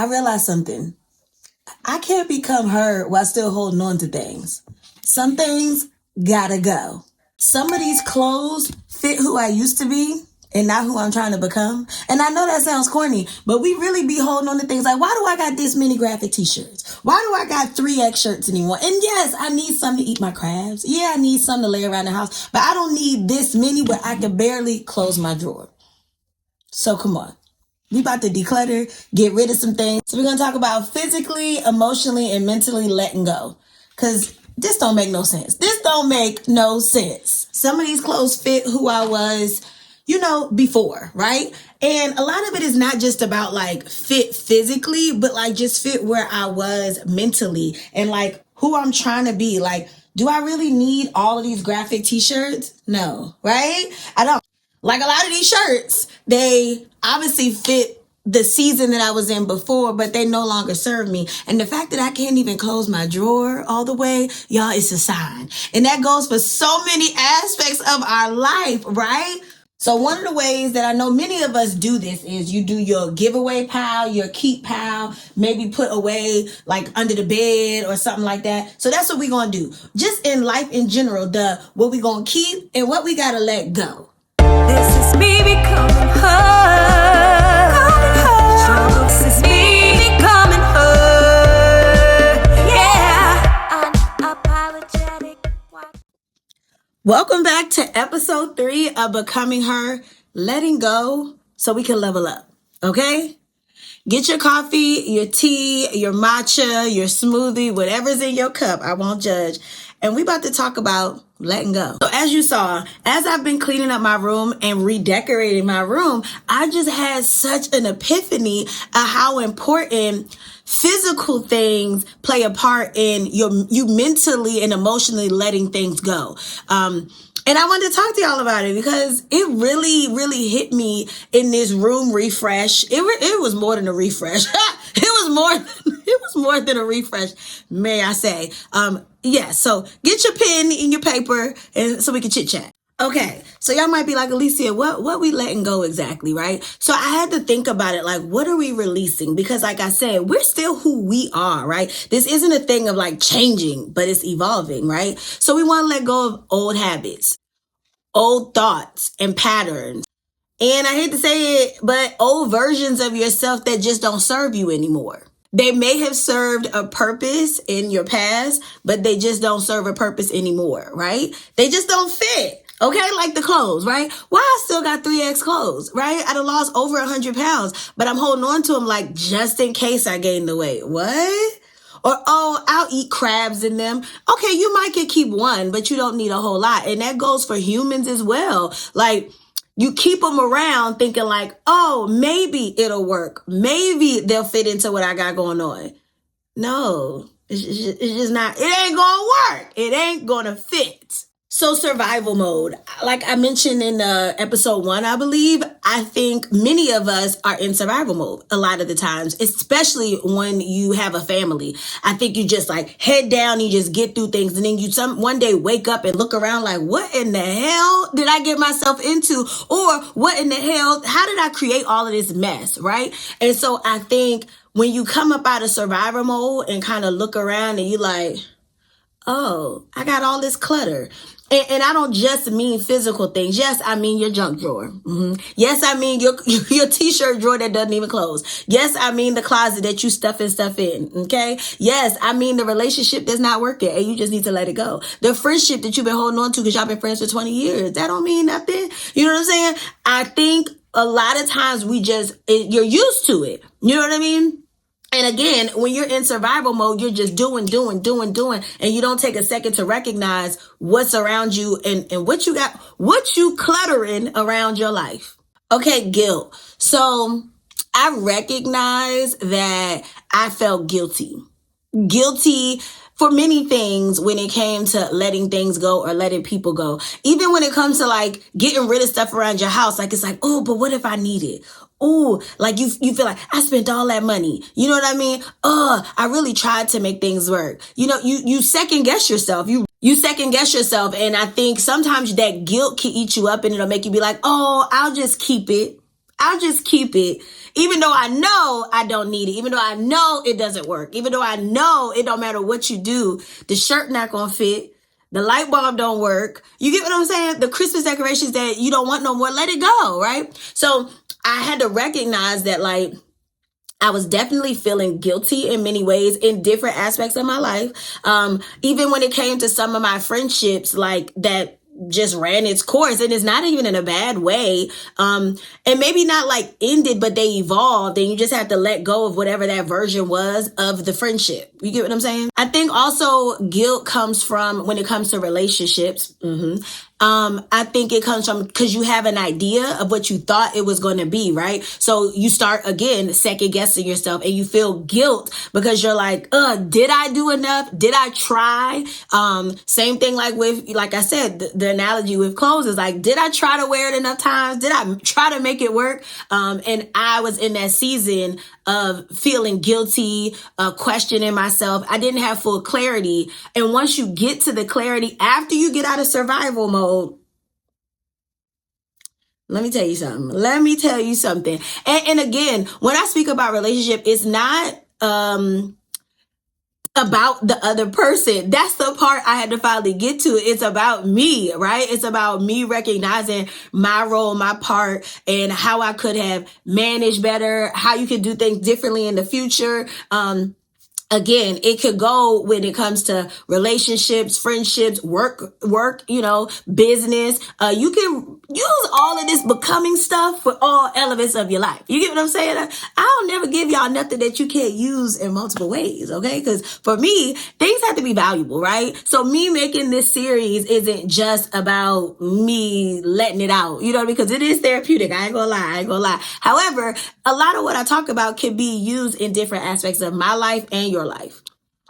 I realized something. I can't become her while still holding on to things. Some things gotta go. Some of these clothes fit who I used to be and not who I'm trying to become. And I know that sounds corny, but we really be holding on to things like, why do I got this many graphic t-shirts? Why do I got 3X shirts anymore? And yes, I need some to eat my crabs. Yeah, I need some to lay around the house, but I don't need this many where I can barely close my drawer. So come on. We about to declutter, get rid of some things. So we're going to talk about physically, emotionally, and mentally letting go. Because this don't make no sense. This don't make no sense. Some of these clothes fit who I was, before, right? And a lot of it is not just about like fit physically, but like just fit where I was mentally and like who I'm trying to be. Like, do I really need all of these graphic t-shirts? No, right? I don't. Like a lot of these shirts, they obviously fit the season that I was in before, but they no longer serve me. And the fact that I can't even close my drawer all the way, y'all, it's a sign. And that goes for so many aspects of our life, right? So one of the ways that I know many of us do this is you do your giveaway pile, your keep pile, maybe put away like under the bed or something like that. So that's what we're going to do. Just in life in general, what we going to keep and what we got to let go. This is me becoming her. This is me becoming her. Yeah. Unapologetic. Welcome back to episode 3 of Becoming Her, letting go so we can level up. Okay? Get your coffee, your tea, your matcha, your smoothie, whatever's in your cup. I won't judge. And we about to talk about letting go. So as you saw, as I've been cleaning up my room and redecorating my room, I just had such an epiphany of how important physical things play a part in you mentally and emotionally letting things go. And I wanted to talk to y'all about it because it really, really hit me in this room refresh. It was more than a refresh. It was more than a refresh, may I say. So get your pen and your paper and so we can chit chat. Okay, so y'all might be like, Alicia, what we letting go exactly, right? So I had to think about it, like, what are we releasing? Because like I said, we're still who we are, right? This isn't a thing of like changing, but it's evolving, right? So we want to let go of old habits, old thoughts and patterns. And I hate to say it, but old versions of yourself that just don't serve you anymore. They may have served a purpose in your past, but they just don't serve a purpose anymore, right? They just don't fit. Okay, like the clothes, right? Why I still got 3X clothes, right? I done lost over 100 pounds, but I'm holding on to them like just in case I gain the weight. What? Or, I'll eat crabs in them. Okay, you might can keep one, but you don't need a whole lot. And that goes for humans as well. Like, you keep them around thinking like, maybe it'll work. Maybe they'll fit into what I got going on. No, it's just not, it ain't gonna work. It ain't gonna fit. So survival mode, like I mentioned in episode 1, I believe, I think many of us are in survival mode a lot of the times, especially when you have a family. I think you just like head down, you just get through things. And then you one day wake up and look around like, what in the hell did I get myself into? Or what in the hell, how did I create all of this mess, right? And so I think when you come up out of survival mode and kind of look around and you like, I got all this clutter. And I don't just mean physical things. Yes, I mean your junk drawer. Mm-hmm. Yes, I mean your t-shirt drawer that doesn't even close. Yes, I mean the closet that you stuff in. Okay. Yes, I mean the relationship that's not working and you just need to let it go. The friendship that you've been holding on to because y'all been friends for 20 years. That don't mean nothing. You know what I'm saying? I think a lot of times you're used to it. You know what I mean? And again, when you're in survival mode, you're just doing, and you don't take a second to recognize what's around you and what you cluttering around your life. Okay, guilt. So I recognize that I felt guilty for many things when it came to letting things go or letting people go. Even when it comes to like getting rid of stuff around your house, like it's like, but what if I need it? Oh, like you feel like I spent all that money. You know what I mean? I really tried to make things work. You know, you second guess yourself. You second guess yourself. And I think sometimes that guilt can eat you up and it'll make you be like, I'll just keep it. I'll just keep it, even though I know I don't need it, even though I know it doesn't work, even though I know it don't matter what you do, the shirt not gonna fit, the light bulb don't work. You get what I'm saying? The Christmas decorations that you don't want no more, let it go, right? So I had to recognize that, like, I was definitely feeling guilty in many ways in different aspects of my life. Even when it came to some of my friendships, like that just ran its course, and it's not even in a bad way. And maybe not like ended, but they evolved, and you just have to let go of whatever that version was of the friendship. You get what I'm saying? I think also guilt comes from when it comes to relationships. I think it comes from because you have an idea of what you thought it was going to be, right? So you start again second guessing yourself, and you feel guilt because you're like, did I do enough? Did I try? Same thing like with, like I said, the analogy with clothes is like, did I try to wear it enough times? Did I try to make it work? And I was in that season of feeling guilty, questioning myself. I didn't have full clarity. And once you get to the clarity after you get out of survival mode, let me tell you something. And again, when I speak about relationship, it's not about the other person. That's the part I had to finally get to. It's about me, right? It's about me recognizing my role, my part, and how I could have managed better, how you could do things differently in the future. Again, it could go when it comes to relationships, friendships, work, business. You can use all of this becoming stuff for all elements of your life. You get what I'm saying? I'll never give y'all nothing that you can't use in multiple ways, okay? Because for me, things have to be valuable, right? So me making this series isn't just about me letting it out, because it is therapeutic. I ain't gonna lie. However, a lot of what I talk about can be used in different aspects of my life and your life.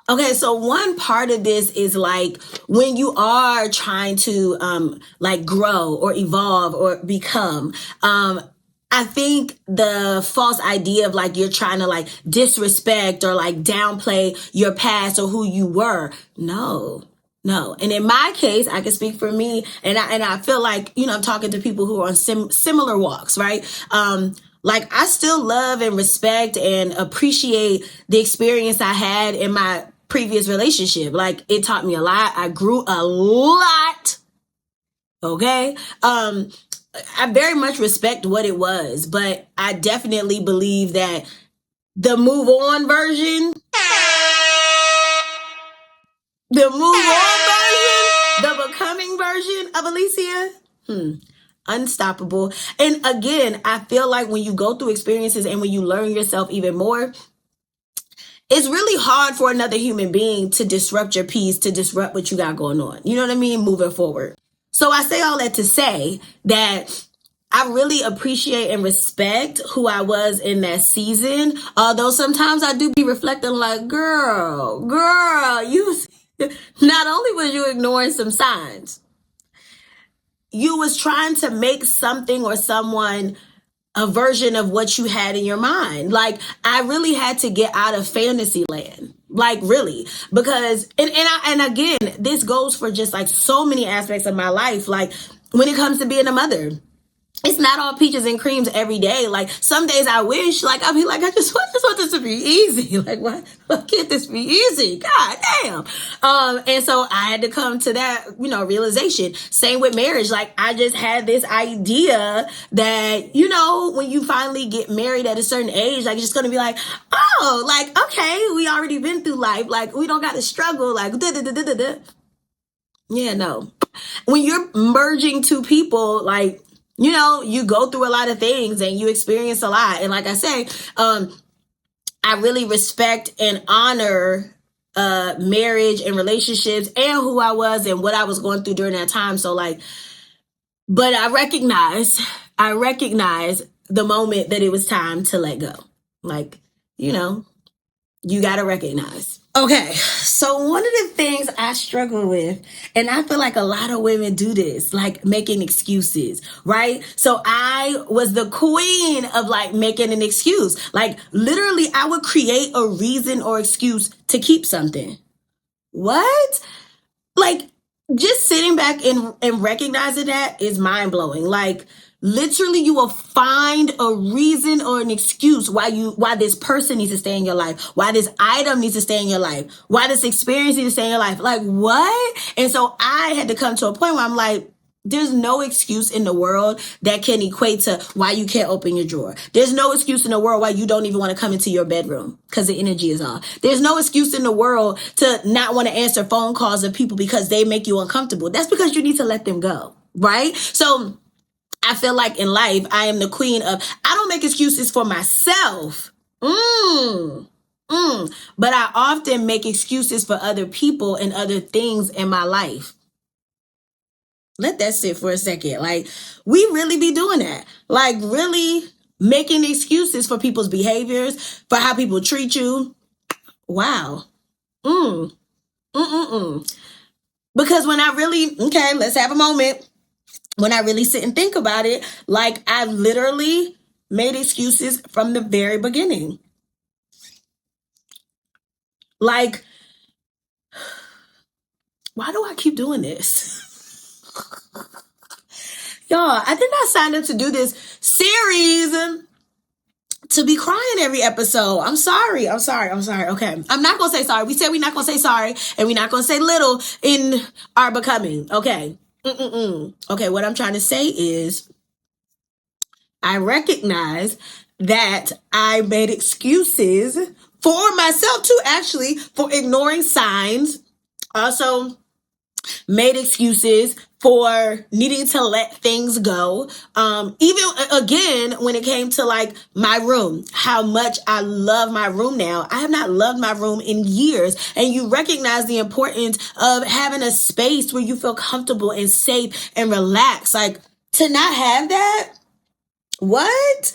Okay, so one part of this is like when you are trying to grow or evolve or become. I think the false idea of like you're trying to like disrespect or like downplay your past or who you were. No. And in my case, I can speak for me, and I feel like, I'm talking to people who are on similar walks, right? Like I still love and respect and appreciate the experience I had in my previous relationship. Like it taught me a lot. I grew a lot. Okay. I very much respect what it was, but I definitely believe that the move on version, the becoming version of Alicia, unstoppable. And again, I feel like when you go through experiences and when you learn yourself even more, it's really hard for another human being to disrupt your peace, to disrupt what you got going on. You know what I mean? Moving forward. So I say all that to say that I really appreciate and respect who I was in that season. Although sometimes I do be reflecting like, girl, you not only was you ignoring some signs, you was trying to make something or someone a version of what you had in your mind. Like I really had to get out of fantasy land. Like really, because, and again, this goes for just like so many aspects of my life. Like when it comes to being a mother, it's not all peaches and creams every day. Like some days I wish, like I'll be like, I just want this to be easy. Like why can't this be easy? God damn. And so I had to come to that, realization. Same with marriage. Like I just had this idea that, when you finally get married at a certain age, like it's just going to be like, oh, like, okay, we already been through life. Like we don't got to struggle. Like, yeah, no. When you're merging two people, like, you go through a lot of things and you experience a lot. And like I say, I really respect and honor marriage and relationships and who I was and what I was going through during that time. So like, but I recognize the moment that it was time to let go. Like, you got to recognize. Okay, so one of the things I struggle with, and I feel like a lot of women do this, like making excuses, right? So I was the queen of like making an excuse. Like literally I would create a reason or excuse to keep something. What? Like just sitting back and recognizing that is mind blowing. Like Literally, you will find a reason or an excuse why this person needs to stay in your life, why this item needs to stay in your life, why this experience needs to stay in your life. Like, what? And so I had to come to a point where I'm like, there's no excuse in the world that can equate to why you can't open your drawer. There's no excuse in the world why you don't even want to come into your bedroom because the energy is off. There's no excuse in the world to not want to answer phone calls of people because they make you uncomfortable. That's because you need to let them go, right? So I feel like in life, I am the queen of, I don't make excuses for myself. But I often make excuses for other people and other things in my life. Let that sit for a second. Like, we really be doing that. Like, really making excuses for people's behaviors, for how people treat you. Wow. Because when I really, okay, let's have a moment. When I really sit and think about it, like, I literally made excuses from the very beginning. Like, why do I keep doing this? Y'all, I did not sign up to do this series to be crying every episode. I'm sorry. Okay. I'm not going to say sorry. We said we're not going to say sorry, and we're not going to say little in our becoming. Okay. Okay. What I'm trying to say is I recognize that I made excuses for myself too, actually, for ignoring signs. Also, made excuses for needing to let things go. Even again, when it came to like my room, how much I love my room now. I have not loved my room in years. And you recognize the importance of having a space where you feel comfortable and safe and relaxed. Like, to not have that, what?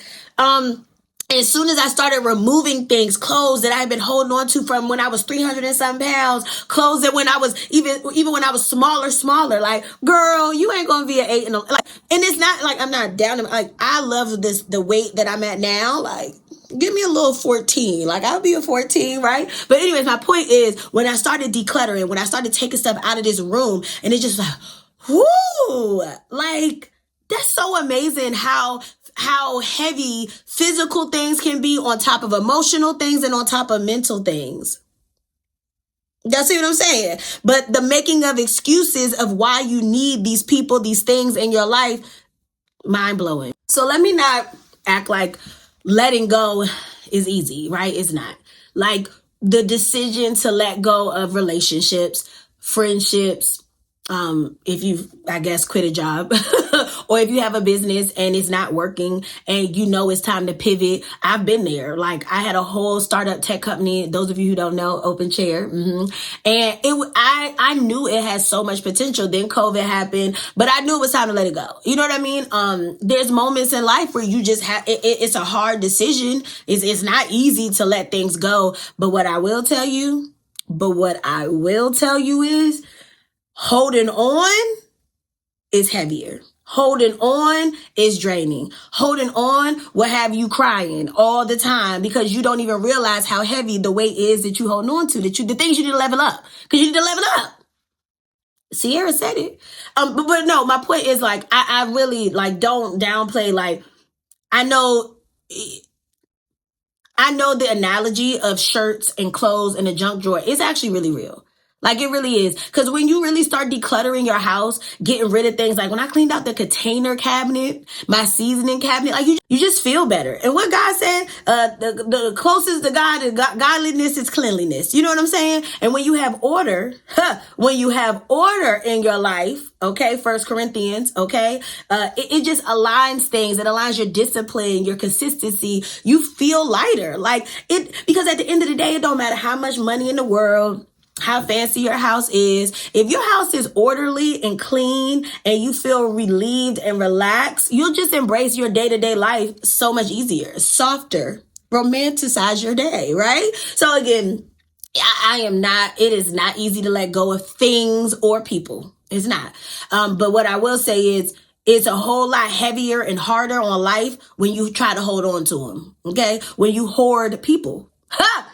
As soon as I started removing things, clothes that I've been holding on to from when I was 300 and some pounds, clothes that when I was even when I was smaller, like, girl, you ain't gonna be an 8 and like, and it's not like I'm not down. Like, I love the weight that I'm at now. Like, give me a little 14. Like, I'll be a 14, right? But anyways, my point is, when I started decluttering, when I started taking stuff out of this room, and it's just like, whoo, like, that's so amazing how heavy physical things can be on top of emotional things and on top of mental things. That's what I'm saying. But the making of excuses of why you need these people, these things in your life, mind blowing. So let me not act like letting go is easy, right? It's not. Like, the decision to let go of relationships, friendships, if you've, I guess, quit a job or if you have a business and it's not working and you know it's time to pivot. I've been there. Like, I had a whole startup tech company. Those of you who don't know, Open Chair. And I knew it had so much potential. Then COVID happened, but I knew it was time to let it go. You know what I mean? There's moments in life where you just have, it's a hard decision. It's not easy to let things go. But what I will tell you is, holding on is heavier. Holding on is draining. Holding on will have you crying all the time because you don't even realize how heavy the weight is that you hold on to, the things you need to level up. Because you need to level up. Sierra said it. But no, my point is, like, I really, like, don't downplay. Like, I know the analogy of shirts and clothes in a junk drawer is actually really real. Like, it really is. Because when you really start decluttering your house, getting rid of things, like when I cleaned out the container cabinet, my seasoning cabinet, like, you just feel better. And what God said, the closest to God is godliness is cleanliness. You know what I'm saying? And when you have order, in your life, okay, 1 Corinthians, okay, it just aligns things. It aligns your discipline, your consistency. You feel lighter. Like, because at the end of the day, it don't matter how much money in the world, how fancy your house is. If your house is orderly and clean and you feel relieved and relaxed, you'll just embrace your day-to-day life so much easier, softer, romanticize your day, right? So again, it is not easy to let go of things or people. It's not. But what I will say is, it's a whole lot heavier and harder on life when you try to hold on to them. Okay? When you hoard people. Ha!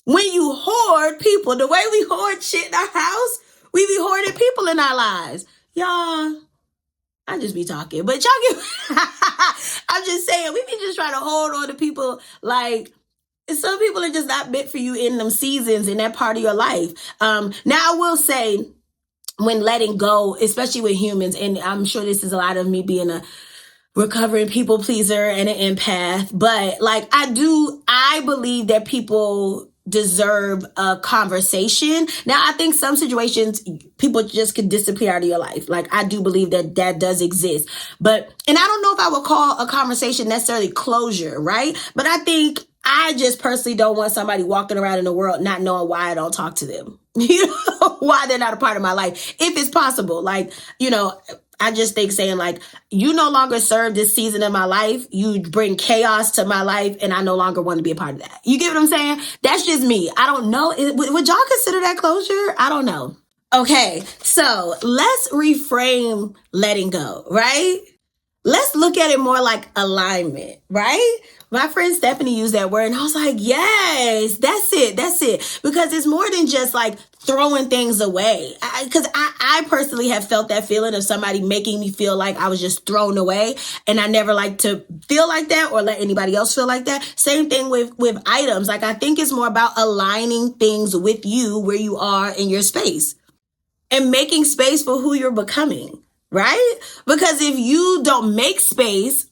When you hoard people, the way we hoard shit in our house, we be hoarding people in our lives. Y'all, I just be talking, but y'all get. I'm just saying, we be just trying to hold on to people like. Some people are just not meant for you in them seasons in that part of your life. Now I will say, when letting go, especially with humans, and I'm sure this is a lot of me being a recovering people pleaser and an empath, but like I believe that people deserve a conversation. Now, I think some situations people just can disappear out of your life. Like, I do believe that that does exist. But, and I don't know if I would call a conversation necessarily closure, right? But I think I just personally don't want somebody walking around in the world not knowing why I don't talk to them. You know, why they're not a part of my life, if it's possible. Like, you know, I just think saying like, you no longer serve this season of my life. You bring chaos to my life and I no longer want to be a part of that. You get what I'm saying? That's just me. I don't know. Would y'all consider that closure? I don't know. Okay, so let's reframe letting go, right? Let's look at it more like alignment, right? My friend Stephanie used that word and I was like, yes, that's it. That's it. Because it's more than just like throwing things away. Because I personally have felt that feeling of somebody making me feel like I was just thrown away. And I never like to feel like that or let anybody else feel like that. Same thing with items. Like, I think it's more about aligning things with you where you are in your space and making space for who you're becoming. Right? Because if you don't make space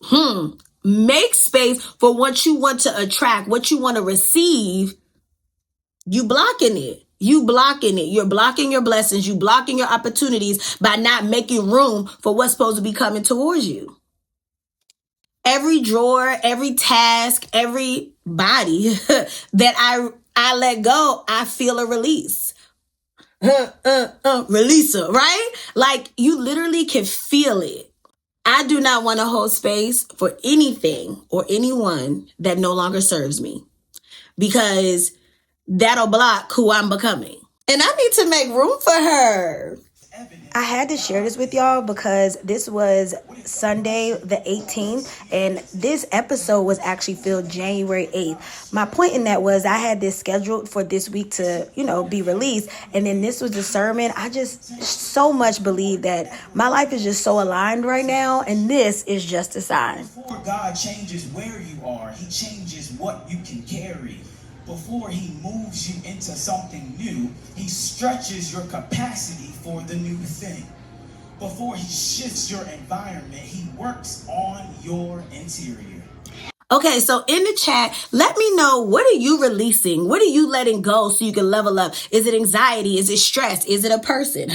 for what you want to attract, what you want to receive, you blocking it. You blocking it. You're blocking your blessings. You blocking your opportunities by not making room for what's supposed to be coming towards you. Every drawer, every task, every body that I let go, I feel a release. Releaser, right? Like, you literally can feel it. I do not want to hold space for anything or anyone that no longer serves me, because that'll block who I'm becoming. And I need to make room for her. I had to share this with y'all because this was Sunday the 18th and this episode was actually filmed January 8th. My point in that was I had this scheduled for this week to, be released, and then this was the sermon. I just so much believe that my life is just so aligned right now, and this is just a sign. Before God changes where you are, he changes what you can carry. Before he moves you into something new, he stretches your capacity for the new thing. Before he shifts your environment, he works on your interior. Okay, so in the chat, let me know, what are you releasing? What are you letting go so you can level up? Is it anxiety? Is it stress? Is it a person?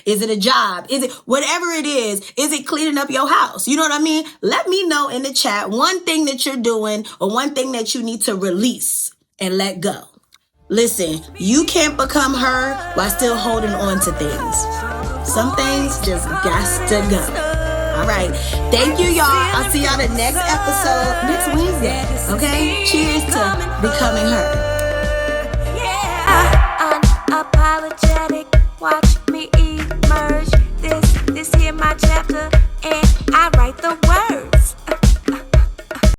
Is it a job? Is it whatever it is? Is it cleaning up your house? You know what I mean? Let me know in the chat one thing that you're doing or one thing that you need to release and let go. Listen, you can't become her while still holding on to things. Some things just got to go. All right. Thank you, y'all. I'll see y'all the next episode next Wednesday. Okay? Cheers to becoming her. Yeah, unapologetic. Watch